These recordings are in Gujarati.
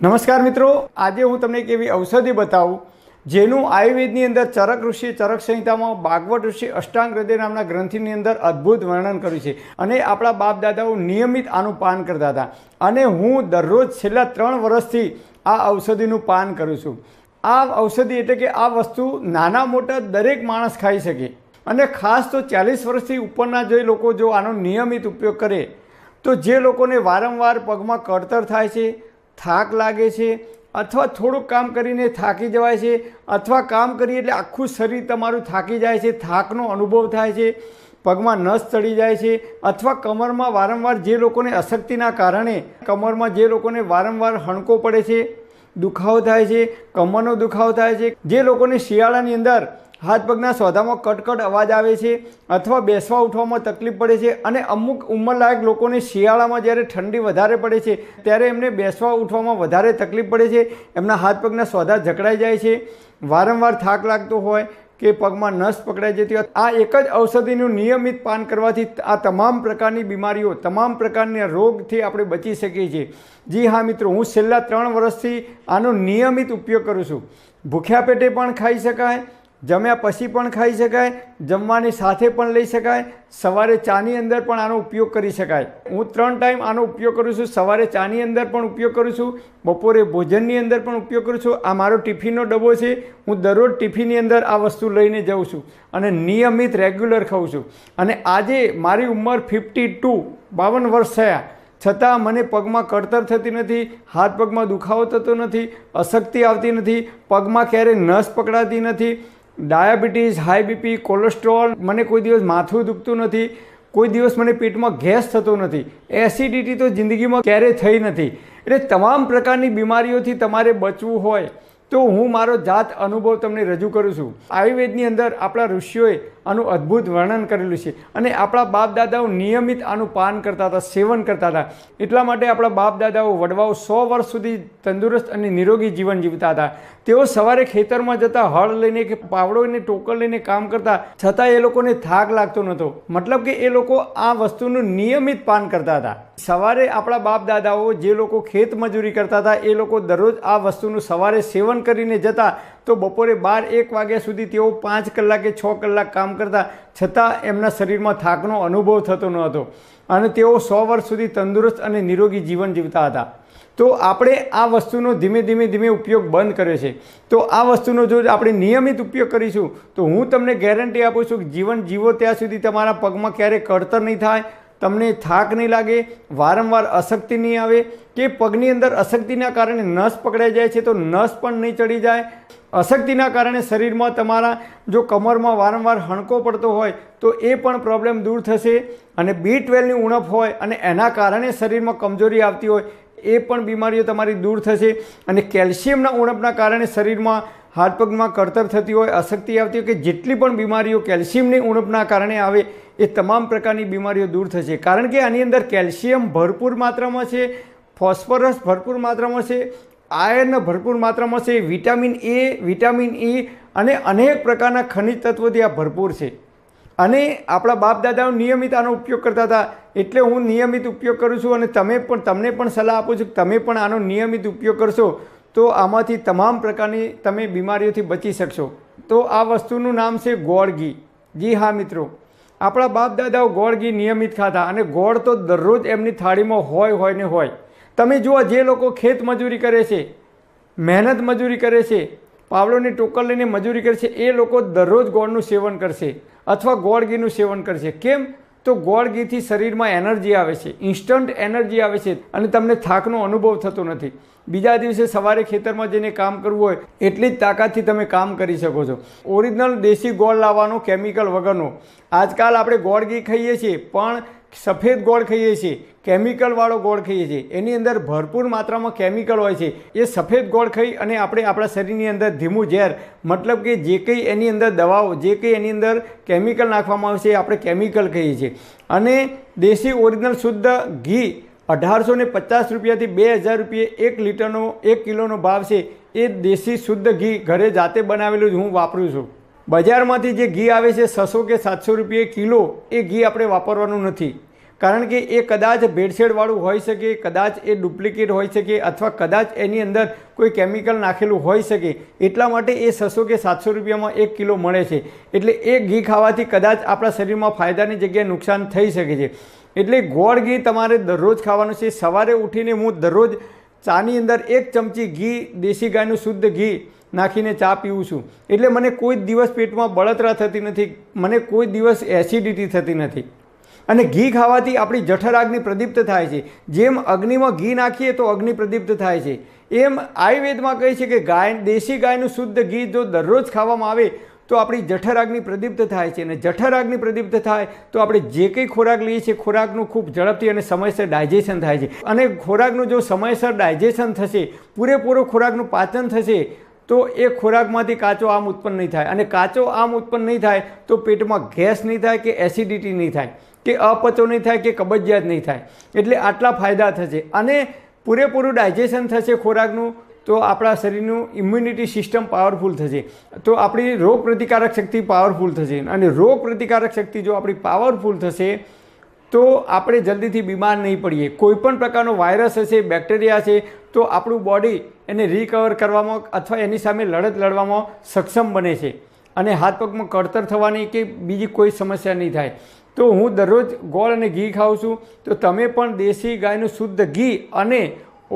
નમસ્કાર મિત્રો, આજે હું તમને એક એવી ઔષધિ બતાવું જેનું આયુર્વેદની અંદર ચરક ઋષિ ચરક સંહિતામાં ભાગવત ઋષિ અષ્ટાંગ હૃદય નામના ગ્રંથિની અંદર અદ્ભુત વર્ણન કર્યું છે અને આપણા બાપ દાદાઓ નિયમિત આનું પાન કરતા હતા અને હું દરરોજ છેલ્લા 3 વર્ષથી આ ઔષધિનું પાન કરું છું। આ ઔષધિ એટલે કે આ વસ્તુ નાના મોટા દરેક માણસ ખાઈ શકે અને ખાસ તો 40 વર્ષથી ઉપરના જે લોકો જો આનો નિયમિત ઉપયોગ કરે તો જે લોકોને વારંવાર પગમાં કળતર થાય છે, થાક લાગે છે અથવા થોડુંક કામ કરીને થાકી જવાય છે અથવા કામ કરીએ એટલે આખું શરીર તમારું થાકી જાય છે, થાકનો અનુભવ થાય છે, પગમાં નસ ચડી જાય છે અથવા કમરમાં વારંવાર જે લોકોને અશક્તિના કારણે કમરમાં જે લોકોને વારંવાર હણકો પડે છે, દુખાવો થાય છે, કમરનો દુખાવો થાય છે, જે લોકોને શિયાળાની અંદર હાથ પગના સોધામાં કટકટ અવાજ આવે છે અથવા બેસવા ઉઠવામાં તકલીફ પડે છે અને અમુક ઉંમરલાયક લોકોને શિયાળામાં જ્યારે ઠંડી વધારે પડે છે ત્યારે એમને બેસવા ઉઠવામાં વધારે તકલીફ પડે છે, એમના હાથ પગના સોધા જકડાઈ જાય છે, વારંવાર થાક લાગતો હોય કે પગમાં નસ પકડાઈ જતી હોય। આ એક જ ઔષધિનું નિયમિત પાન કરવાથી આ તમામ પ્રકારની બીમારીઓ, તમામ પ્રકારના રોગથી આપણે બચી શકીએ છીએ। જી હા મિત્રો, હું છેલ્લા 3 વર્ષથી આનો નિયમિત ઉપયોગ કરું છું। ભૂખ્યા પેટે પણ ખાઈ શકાય, જમ્યા પછી પણ ખાઈ શકાય, જમવાની સાથે પણ લઈ શકાય, સવારે ચાની અંદર પણ આનો ઉપયોગ કરી શકાય। હું 3 ટાઈમ આનો ઉપયોગ કરું છું। સવારે ચાની અંદર પણ ઉપયોગ કરું છું, બપોરે ભોજનની અંદર પણ ઉપયોગ કરું છું। આ મારો ટિફિનનો ડબ્બો છે, હું દરરોજ ટિફિનની અંદર આ વસ્તુ લઈને જાઉં છું અને નિયમિત રેગ્યુલર ખાઉં છું અને આજે મારી ઉંમર 52 વર્ષ થયા છતાં મને પગમાં કળતર થતી નથી, હાથ પગમાં દુખાવો થતો નથી, અશક્તિ આવતી નથી, પગમાં ક્યારેય નસ પકડાતી નથી, ડાયાબિટીસ, હાઈ બીપી, કોલેસ્ટ્રોલ, મને કોઈ દિવસ માથું દુખતું નથી, કોઈ દિવસ મને પેટમાં ગેસ થતો નથી, એસિડિટી તો જિંદગીમાં ક્યારેય થઈ નથી। એટલે તમામ પ્રકારની બીમારીઓથી તમારે બચવું હોય તો હું મારો જાત અનુભવ તમને રજૂ કરું છું। આયુર્વેદની અંદર આપણા ઋષિઓએ આનું અદ્ભુત વર્ણન કરેલું છે અને આપણા બાપ દાદાઓ નિયમિત આનું પાન કરતા હતા, સેવન કરતા હતા। એટલા માટે આપણા બાપ દાદાઓ વડવાઓ 100 વર્ષ સુધી તંદુરસ્ત અને નિરોગી જીવન જીવતા હતા। તેઓ સવારે ખેતરમાં જતા, હળ લઈને કે પાવડો લઈને ટોકર લઈને કામ કરતા, છતાં એ લોકોને થાક લાગતો નહોતો, મતલબ કે એ લોકો આ વસ્તુનું નિયમિત પાન કરતા હતા। સવારે આપણા બાપ દાદાઓ જે લોકો ખેત મજૂરી કરતા હતા એ લોકો દરરોજ આ વસ્તુનું સવારે સેવન કરીને જતા તો બપોરે 12-1 વાગ્યા સુધી તેઓ 5 કલાક કે 6 કલાક કામ કરતા, છતાં એમના શરીરમાં થાકનો અનુભવ થતો ન હતો અને તેઓ 100 વર્ષ સુધી તંદુરસ્ત અને નિરોગી જીવન જીવતા હતા। તો આપણે આ વસ્તુનો ધીમે ધીમે ઉપયોગ બંધ કર્યો છે। તો આ વસ્તુનો જો આપણે નિયમિત ઉપયોગ કરીશું તો હું તમને ગેરંટી આપું છું કે જીવન જીવો ત્યાં સુધી તમારા પગમાં ક્યારેય કળતર નહીં થાય, તમને થાક નહીં લાગે, વારંવાર અશક્તિ નહીં આવે કે પગની અંદર અશક્તિના કારણે નસ પકડાઈ જાય છે તો નસ પણ નહીં ચડી જાય। અશક્તિના કારણે શરીરમાં તમારા જો કમરમાં વારંવાર હણકો પડતો હોય તો એ પણ પ્રોબ્લેમ દૂર થશે અને B12ની ઉણપ હોય અને એના કારણે શરીરમાં કમજોરી આવતી હોય એ પણ બીમારીઓ તમારી દૂર થશે અને કેલ્શિયમના ઉણપના કારણે શરીરમાં હાથ પગમાં કળતર થતી હોય, અશક્તિ આવતી હોય કે જેટલી પણ બીમારીઓ કેલ્શિયમની ઉણપના કારણે આવે એ તમામ પ્રકારની બીમારીઓ દૂર થશે। કારણ કે આની અંદર કેલ્શિયમ ભરપૂર માત્રામાં છે, ફોસ્ફરસ ભરપૂર માત્રામાં છે, આયર્ન ભરપૂર માત્રામાં છે, વિટામિન A, વિટામિન E અને અનેક પ્રકારના ખનિજ તત્વોથી આ ભરપૂર છે અને આપણા બાપ દાદાઓ નિયમિત આનો ઉપયોગ કરતા હતા એટલે હું નિયમિત ઉપયોગ કરું છું અને તમને પણ સલાહ આપું છું કે તમે પણ આનો નિયમિત ઉપયોગ કરશો તો આમાંથી તમામ પ્રકારની તમે બીમારીઓથી બચી શકશો। તો આ વસ્તુનું નામ છે ગોળ ઘી। જી હા મિત્રો, આપણા બાપ દાદાઓ ગોળ ઘી નિયમિત ખાતા અને ગોળ તો દરરોજ એમની થાળીમાં હોય ને હોય। તમે જુઓ, જે લોકો ખેત મજૂરી કરે છે, મહેનત મજૂરી કરે છે, પાવડોની ટોકર લઈને મજૂરી કરે છે, એ લોકો દરરોજ ગોળનું સેવન કરશે અથવા ગોળ ઘીનું સેવન કરશે। કેમ? તો ગોળ ઘીથી શરીરમાં એનર્જી આવે છે, ઇન્સ્ટન્ટ એનર્જી આવે છે અને તમને થાકનો અનુભવ થતો નથી। બીજા દિવસે સવારે ખેતરમાં જઈને કામ કરવું હોય એટલી જ તાકાતથી તમે કામ કરી શકો છો। ઓરિજિનલ દેશી ગોળ લાવવાનો, કેમિકલ વગરનો। આજકાલ આપણે ગોળ ઘી ખાઈએ છીએ પણ સફેદ ગોળ ખાઈએ છીએ, કેમિકલવાળો ગોળ ખાઈએ છીએ, એની અંદર ભરપૂર માત્રામાં કેમિકલ હોય છે। એ સફેદ ગોળ ખાઈ અને આપણે આપણા શરીરની અંદર ધીમું ઝેર, મતલબ કે જે કંઈ એની અંદર દવાઓ, જે કંઈ એની અંદર કેમિકલ નાખવામાં આવે છે આપણે કેમિકલ કહીએ છીએ અને દેશી ઓરિજિનલ શુદ્ધ ઘી 1850 રૂપિયાથી 2000 રૂપિયે 1 લીટરનો 1 કિલોનો ભાવ છે। એ દેશી શુદ્ધ ઘી ઘરે જાતે બનાવેલું જ હું વાપરું છું। બજારમાંથી જે ઘી આવે છે 600 કે 700 રૂપિયે કિલો, એ ઘી આપણે વાપરવાનું નથી। કારણ કે એ કદાચ ભેળસેળવાળું હોઈ શકે, કદાચ એ ડુપ્લિકેટ હોઈ શકે, અથવા કદાચ એની અંદર કોઈ કેમિકલ નાખેલું હોઈ શકે. એટલા માટે એ 600 કે 700 રૂપિયામાં 1 કિલો મળે છે. એટલે એ ઘી ખાવાથી કદાચ આપણા શરીરમાં ફાયદાની જગ્યાએ નુકસાન થઈ શકે છે. એટલે ગોળ ઘી તમારે દરરોજ ખાવાનું છે. સવારે ઉઠીને હું દરરોજ ચાની અંદર 1 ચમચી ઘી, દેશી ગાયનું શુદ્ધ ઘી નાખીને ચા પીવું છું. એટલે મને કોઈ દિવસ પેટમાં બળતરા થતી નથી, મને કોઈ દિવસ એસિડિટી થતી નથી. અને ઘી ખાવાથી આપણી જઠરાગ્નિ પ્રદીપ્ત થાય છે. જેમ અગ્નિમાં ઘી નાખીએ તો અગ્નિ પ્રદીપ્ત થાય છે, એમ આયુર્વેદમાં કહે છે કે દેશી ગાયનું શુદ્ધ ઘી જો દરરોજ ખાવામાં આવે તો આપણી જઠરાગ્નિ પ્રદીપ્ત થાય છે. અને જઠરાગ્નિ પ્રદીપ્ત થાય તો આપણે જે કંઈ ખોરાક લઈએ છીએ ખોરાકનું ખૂબ ઝડપથી અને સમયસર ડાયજેશન થાય છે. અને ખોરાકનું જો સમયસર ડાયજેશન થશે, પૂરેપૂરો ખોરાકનું પાચન થશે, તો એ ખોરાકમાંથી કાચો આમ ઉત્પન્ન નહીં થાય. અને કાચો આમ ઉત્પન્ન નહીં થાય તો પેટમાં ગેસ નહીં થાય, કે એસિડિટી નહીં થાય, કે અપચો નહીં થાય, કે કબજિયાત નહીં થાય. એટલે આટલા ફાયદા થશે. અને પૂરેપૂરું ડાયજેશન થશે ખોરાકનું તો આપણા શરીરનું ઇમ્યુનિટી સિસ્ટમ પાવરફુલ થશે, તો આપણી રોગ પ્રતિકારક શક્તિ પાવરફુલ થશે. અને રોગ પ્રતિકારક શક્તિ જો આપણી પાવરફુલ થશે તો આપણે જલ્દીથી બીમાર નહીં પડીએ. કોઈપણ પ્રકારનો વાયરસ હશે, બેક્ટેરિયા છે, તો આપણું બોડી એને રિકવર કરવામાં અથવા એની સામે લડત લડવામાં સક્ષમ બને છે. અને હાથ પગમાં કળતર થવાની કે બીજી કોઈ સમસ્યા નહીં થાય. તો હું દરરોજ ગોળ અને ઘી ખાઉં છું. તો તમે પણ દેશી ગાયનું શુદ્ધ ઘી અને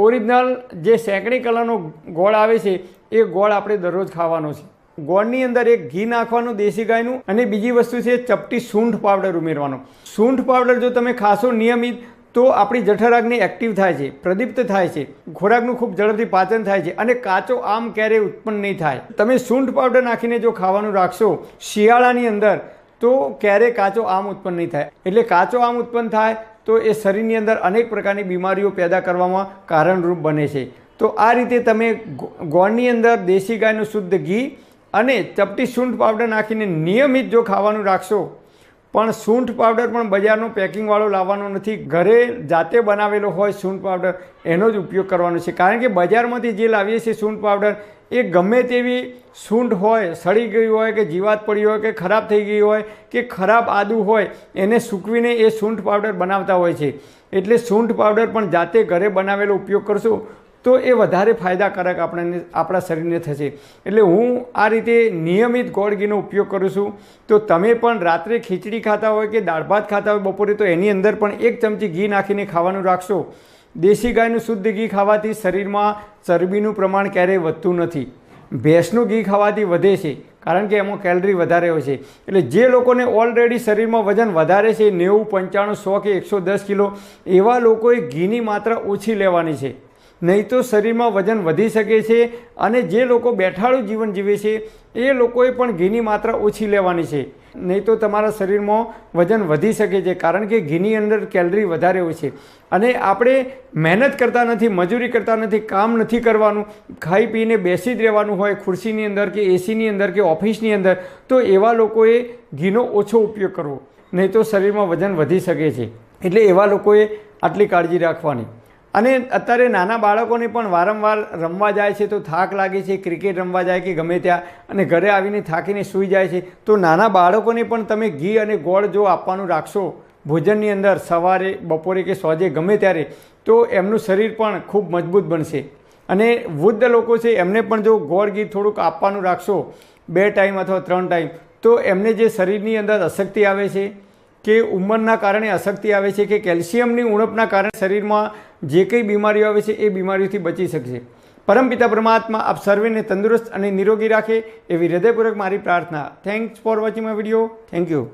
ઓરિજિનલ જે સેંકડી કલરનો ગોળ આવે છે એ ગોળ આપણે દરરોજ ખાવાનો છે. ગોળની અંદર એક ઘી નાખવાનું દેશી ગાયનું, અને બીજી વસ્તુ છે ચપટી સૂંઠ પાવડર ઉમેરવાનો. સૂંઠ પાવડર જો તમે ખાશો નિયમિત તો આપણી જઠરાગ્નિ એક્ટિવ થાય છે, પ્રદીપ્ત થાય છે, ખોરાકનું ખૂબ ઝડપથી પાચન થાય છે, અને કાચો આમ ક્યારેય ઉત્પન્ન નહીં થાય. તમે સૂંઠ પાવડર નાખીને જો ખાવાનું રાખશો શિયાળાની અંદર તો ક્યારેય કાચો આમ ઉત્પન્ન નહીં થાય. એટલે કાચો આમ ઉત્પન્ન થાય તો એ શરીરની અંદર અનેક પ્રકારની બીમારીઓ પેદા કરવામાં કારણરૂપ બને છે. તો આ રીતે તમે ગોળની અંદર દેશી ગાયનું શુદ્ધ ઘી અને ચપટી સૂંઠ પાવડર નાખીને નિયમિત જો ખાવાનું રાખશો, પણ સૂંઠ પાવડર પણ બજારનો પેકિંગવાળો લાવવાનો નથી, ઘરે જાતે બનાવેલો હોય સૂંઠ પાવડર એનો જ ઉપયોગ કરવાનો છે. કારણ કે બજારમાંથી જે લાવીએ છીએ સૂંઠ પાવડર એ ગમે તેવી સૂંઠ હોય, સડી ગઈ હોય, કે જીવાત પડી હોય, કે ખરાબ થઈ ગઈ હોય, કે ખરાબ આદું હોય, એને સૂકવીને એ સૂંઠ પાવડર બનાવતા હોય છે. એટલે સૂંઠ પાવડર પણ જાતે ઘરે બનાવેલો ઉપયોગ કરશો તો એ વધારે ફાયદાકારક આપણા શરીરને થશે. એટલે હું આ રીતે નિયમિત ગોળ ઘીનો ઉપયોગ કરું છું. તો તમે પણ રાત્રે ખીચડી ખાતા હોય કે દાળ ભાત ખાતા હોય બપોરે, તો એની અંદર પણ 1 ચમચી ઘી નાખીને ખાવાનું રાખશો. દેશી ગાયનું શુદ્ધ ઘી ખાવાથી શરીરમાં ચરબીનું પ્રમાણ ક્યારેય વધતું નથી. ભેંસનું ઘી ખાવાથી વધે છે, કારણ કે એમાં કેલરી વધારે હોય છે. એટલે જે લોકોને ઓલરેડી શરીરમાં વજન વધારે છે, 90, 95, 100 કે 110 કિલો, એવા લોકોએ ઘીની માત્રા ઓછી લેવાની છે, નહીં તો શરીરમાં વજન વધી શકે છે. અને જે લોકો બેઠાડું જીવન જીવે છે એ લોકોએ પણ ઘીની માત્રા ઓછી લેવાની છે, નહીં તો તમારા શરીરમાં વજન વધી શકે છે. કારણ કે ઘીની અંદર કેલરી વધારે હોય છે. અને આપણે મહેનત કરતા નથી, મજૂરી કરતા નથી, કામ નથી કરવાનું, ખાઈ પીને બેસી જ રહેવાનું હોય ખુરશીની અંદર કે એસીની અંદર કે ઓફિસની અંદર, તો એવા લોકોએ ઘીનો ઓછો ઉપયોગ કરવો, નહીં તો શરીરમાં વજન વધી શકે છે. એટલે એવા લોકોએ આટલી કાળજી રાખવાની. અને અત્યારે નાના બાળકોને પણ વારંવાર રમવા જાય છે તો થાક લાગે છે, ક્રિકેટ રમવા જાય કે ગમે ત્યાં, અને ઘરે આવીને થાકીને સૂઈ જાય છે. તો નાના બાળકોને પણ તમે ઘી અને ગોળ જો આપવાનું રાખશો ભોજનની અંદર, સવારે, બપોરે કે સાંજે ગમે ત્યારે, તો એમનું શરીર પણ ખૂબ મજબૂત બનશે. અને વૃદ્ધ લોકો છે એમને પણ જો ગોળ ઘી થોડુંક આપવાનું રાખશો 2 ટાઈમ અથવા 3 ટાઈમ, તો એમને જે શરીરની અંદર અશક્તિ આવે છે, કે ઉંમરના કારણે અશક્તિ આવે છે, કે કેલ્શિયમની ઉણપના કારણે શરીરમાં જે કંઈ બીમારીઓ આવે છે એ બીમારીઓથી બચી શકશે. પરમપિતા પરમાત્મા આપ સર્વેને તંદુરસ્ત અને નિરોગી રાખે એવી હૃદયપૂર્વક મારી પ્રાર્થના. Thanks for watching my video. Thank you.